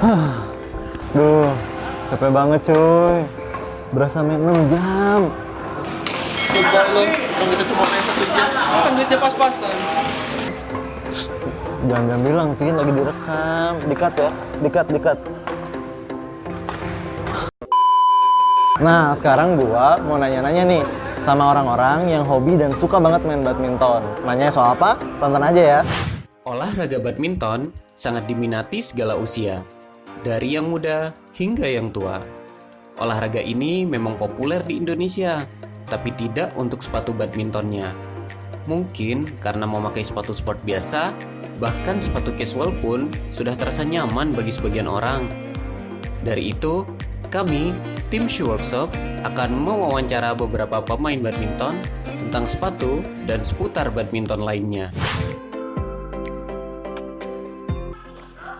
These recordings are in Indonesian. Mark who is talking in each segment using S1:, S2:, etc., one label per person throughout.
S1: Duh, capek banget cuy. Berasa main 6 jam.
S2: Enggak loh, kalau kita cuma main 1 jam, kan duitnya pas-pasan.
S1: Jangan bilang, Tin lagi direkam. Dikat ya, dikat. Nah, sekarang gua mau nanya-nanya nih sama orang-orang yang hobi dan suka banget main badminton. Nanya soal apa? Tonton aja ya.
S3: Olahraga badminton sangat diminati segala usia, dari yang muda hingga yang tua. Olahraga ini memang populer di Indonesia, tapi tidak untuk sepatu badmintonnya. Mungkin karena memakai sepatu sport biasa, bahkan sepatu casual pun sudah terasa nyaman bagi sebagian orang. Dari itu, kami, tim Shoe Workshop, akan mewawancara beberapa pemain badminton tentang sepatu dan seputar badminton lainnya.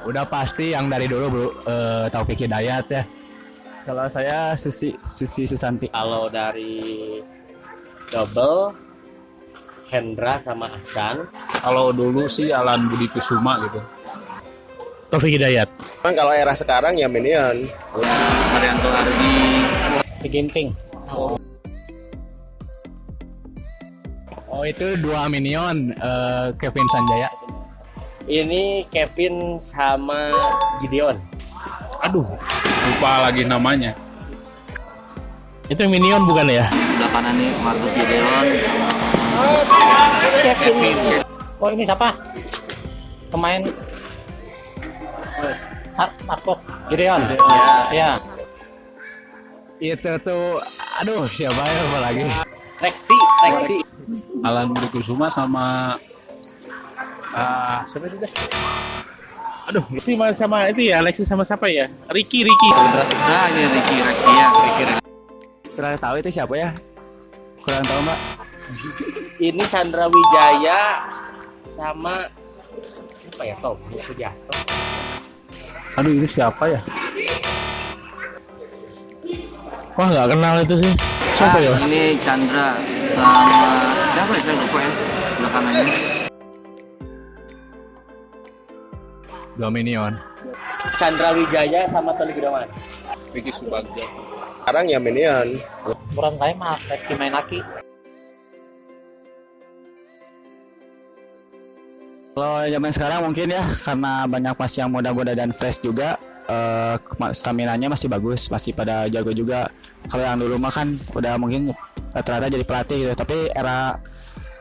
S4: Udah pasti yang dari dulu bro, Taufik Hidayat ya. Kalau saya Susi Susanti.
S5: Kalau dari double, Hendra sama Ahsan.
S6: Kalau dulu sih Alan Budi Kusuma gitu.
S4: Taufik Hidayat.
S7: Kalau era sekarang ya Minion.
S2: Marianto Ardi.
S4: Seginting. Oh itu dua minion, Kevin Sanjaya.
S5: Ini Kevin sama Gideon.
S6: Aduh, lupa lagi namanya.
S4: Itu minion bukan ya?
S2: Sebelah kanan nih Marcus Gideon.
S8: Kevin. Oh ini siapa? Pemain Marcus Gideon. Ya.
S4: Itu tuh, aduh siapa ya apa lagi?
S5: Reksi.
S6: Alan Budi Kusuma sama siapa itu dah? Aduh, si sama itu ya, Alexis sama siapa ya? Ricky.
S2: Nah ini Ricky.
S4: Kurang tahu itu siapa ya? Kurang tahu mbak.
S5: Ini Chandra Wijaya sama siapa ya? Tommy Sugiarto.
S6: Aduh, itu siapa ya?
S4: Wah nggak kenal itu sih. Siapa ya?
S2: Ini Chandra sama siapa ya? Saya lupa ya. Sebelah kanannya.
S4: Dua minion.
S5: Chandra Wijaya sama Tony Gunawan.
S6: Ricky Subagja.
S7: Sekarang ya Minion.
S8: Kurang saya mah Reski Mainaki.
S4: Kalau zaman sekarang mungkin ya karena banyak masih yang muda-muda dan fresh juga, staminanya masih bagus, masih pada jago juga. Kalau yang dulu mah kan udah mungkin rata-rata jadi pelatih gitu. Tapi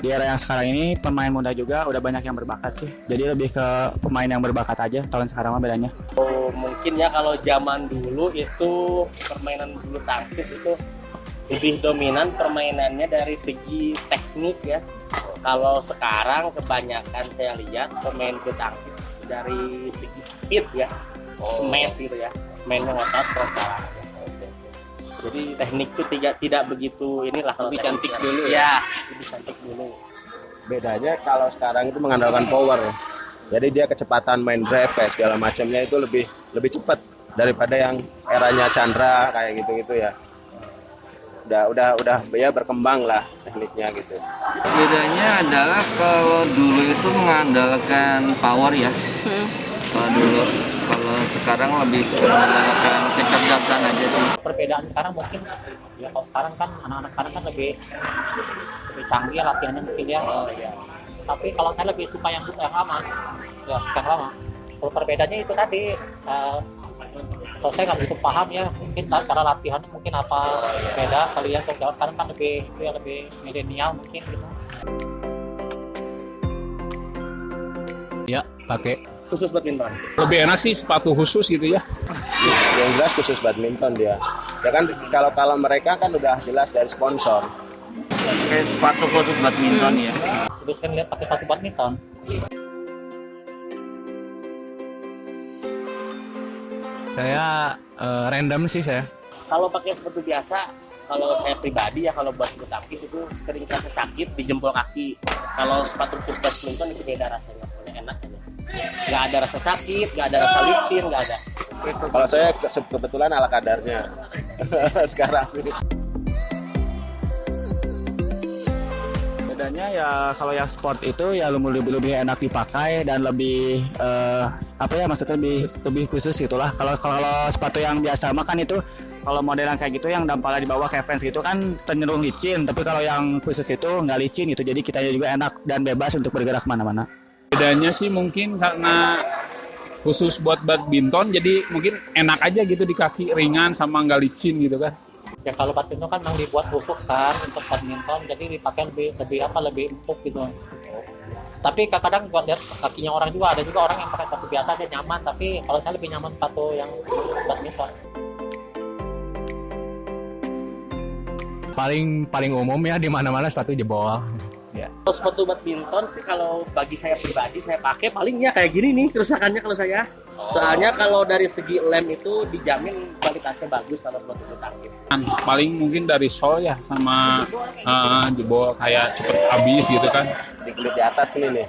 S4: di era yang sekarang ini pemain muda juga udah banyak yang berbakat sih. Jadi lebih ke pemain yang berbakat aja. Tahun sekarang mah bedanya.
S5: Oh, mungkin ya kalau zaman dulu itu permainan bulu tangkis itu lebih dominan permainannya dari segi teknik ya. Kalau sekarang kebanyakan saya lihat pemain bulu tangkis dari segi speed ya, smash gitu ya, mainnya ngotot terus sekarang. Jadi teknik itu tidak begitu inilah kalau
S2: lebih cantik dulu
S5: ya. Lebih cantik dulu.
S7: Bedanya kalau sekarang itu mengandalkan power. Jadi dia kecepatan main drive kayak segala macamnya itu lebih cepat daripada yang eranya Chandra kayak gitu ya. Udah ya berkembang lah tekniknya gitu.
S2: Bedanya adalah kalau dulu itu mengandalkan power ya. Kalau sekarang lebih mengandalkan kecerdasan aja sih.
S8: Perbedaan sekarang mungkin ya kalau sekarang kan anak-anak sekarang kan lebih canggih ya latihannya mungkin ya. Tapi kalau saya lebih suka yang lama. Ya suka yang lama. Kalau perbedaannya itu tadi kalau saya nggak begitu paham ya mungkin cara latihannya mungkin apa beda kali ya. Kalau sekarang kan lebih milenial mungkin gitu.
S4: Ya pakai.
S5: Khusus badminton.
S6: Lebih enak sih sepatu khusus gitu ya.
S7: Yang jelas khusus badminton dia. Ya kan kalau mereka kan udah jelas dari sponsor.
S2: Kayak sepatu khusus badminton ya.
S8: Terus kan lihat pakai sepatu badminton.
S4: Saya random sih saya.
S5: Kalau pakai sepatu biasa, kalau saya pribadi ya kalau buat bulu tangkis itu sering terasa sakit di jempol kaki. Kalau sepatu khusus badminton itu beda rasanya, pokoknya enak aja. Nggak ada rasa sakit, nggak ada rasa licin, nggak ada.
S7: Kalau saya kebetulan ala kadarnya sekarang.
S4: Bedanya ya kalau yang sport itu ya lebih enak dipakai dan lebih maksudnya lebih khusus gitulah. Kalau sepatu yang biasa mah kan itu kalau model yang kayak gitu yang dampaknya di bawah kayak Vans gitu kan cenderung licin, tapi kalau yang khusus itu nggak licin gitu, jadi kita juga enak dan bebas untuk bergerak kemana-mana.
S6: Bedanya sih mungkin karena khusus buat badminton, jadi mungkin enak aja gitu di kaki, ringan sama nggak licin gitu kan.
S8: Ya kalau badminton kan memang dibuat khusus kan untuk badminton, jadi dipakai lebih empuk gitu. Tapi kadang buat lihat kakinya orang juga, ada juga orang yang pakai sepatu biasa dia nyaman, tapi kalau saya lebih nyaman sepatu yang badminton.
S9: Paling umum ya di mana-mana sepatu jebol. Ya.
S5: Kalau sepatu badminton sih kalau bagi saya pribadi saya pakai paling ya kayak gini nih kerusakannya kalau saya. Soalnya kalau dari segi lem itu dijamin kualitasnya bagus kalau sepatu bulu tangkis.
S6: Paling mungkin dari sol ya sama jebol kayak cepet habis gitu kan.
S7: Di kulit di atas ini nih.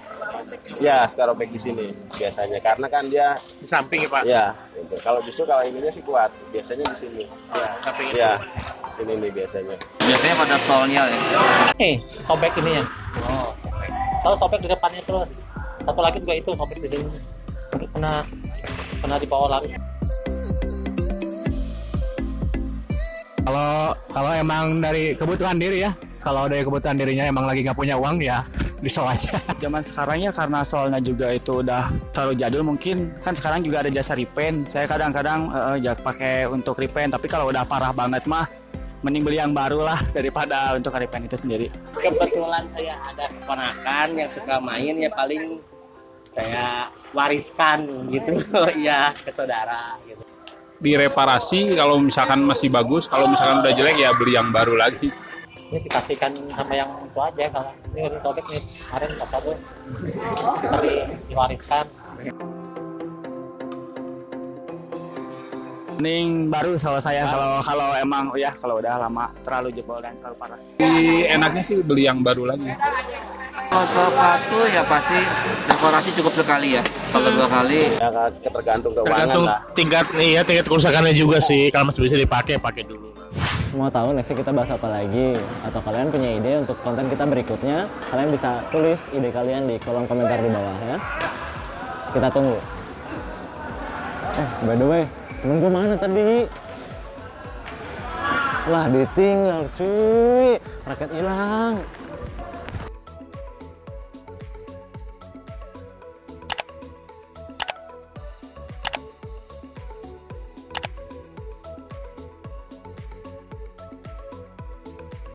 S7: Ya, suka robek di sini biasanya karena kan dia
S6: Di samping ya Pak.
S7: ya gitu. Kalau ininya sih kuat, biasanya di sini. Ya,
S6: Samping itu.
S7: ya di sini nih biasanya.
S2: Biasanya pada solnya ya.
S8: Sobek ini ya. Oh, sobek. Kalau sobek di depannya terus. Satu lagi juga itu sobek di sini. Pernah dibawa lari.
S9: Kalau emang dari kebutuhan diri ya, kalau dari kebutuhan dirinya emang lagi nggak punya uang ya disol aja.
S4: Zaman sekarang ya karena soalnya juga itu udah terlalu jadul, mungkin kan sekarang juga ada jasa repaint. Saya kadang-kadang pakai untuk repaint, tapi kalau udah parah banget mah mending beli yang baru lah daripada untuk repaint itu sendiri.
S5: Kebetulan saya ada keponakan yang suka main ya paling saya wariskan gitu ya ke saudara gitu.
S6: Direparasi kalau misalkan masih bagus, kalau misalkan udah jelek ya beli yang baru lagi.
S8: Ini dikasihkan sama yang itu aja, kalau ini udah sobek nih kemarin nggak sobek, tapi diwariskan.
S4: Mending baru kalau saya kalau emang ya kalau udah lama terlalu jebol dan terlalu parah.
S6: Enaknya sih beli yang baru lagi.
S2: Kalau sepatu ya pasti dekorasi cukup sekali ya. Kalau 2 kali
S7: Ya tergantung keuangan
S6: Tergantung
S7: lah.
S6: tingkat kerusakannya juga sih. Kalau masih bisa dipakai, pakai dulu.
S1: Mau tahu nextnya kita bahas apa lagi? Atau kalian punya ide untuk konten kita berikutnya? Kalian bisa tulis ide kalian di kolom komentar di bawah ya. Kita tunggu. By the way, temen gue mana tadi? Lah ditinggal cuy, raket hilang.